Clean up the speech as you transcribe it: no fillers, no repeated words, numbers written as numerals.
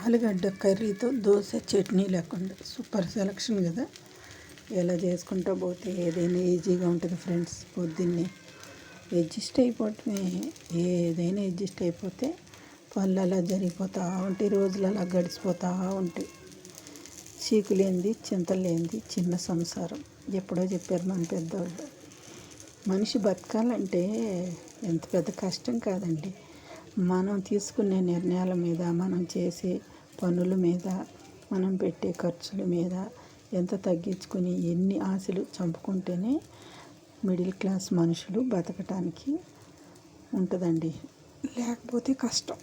ఆలుగడ్డ కర్రీతో దోశ చట్నీ లేకుండా super selection కదా. ఎలా చేసుకుంటా పోతే ఏదైనా ఈజీగా ఉంటుంది ఫ్రెండ్స్. పొద్దున్నే అడ్జస్ట్ అయిపోవటమే, ఏదైనా అడ్జస్ట్ అయిపోతే పళ్ళు అలా జరిగిపోతూ ఉంటాయి, రోజులు అలా గడిచిపోతూ ఉంటాయి. చీకు లేనిది చింత లేనిది చిన్న సంసారం ఎప్పుడో చెప్పారు మన పెద్దవాళ్ళు. మనిషి బతకాలంటే ఎంత పెద్ద కష్టం కాదండి. మనం తీసుకునే నిర్ణయాల మీద, మనం చేసే పనుల మీద, మనం పెట్టే ఖర్చుల మీద ఎంత తగ్గించుకొని ఎన్ని ఆశలు చంపుకుంటేనే మిడిల్ క్లాస్ మనుషులు బతకటానికి ఉంటుందండి. లేకపోతే కష్టం.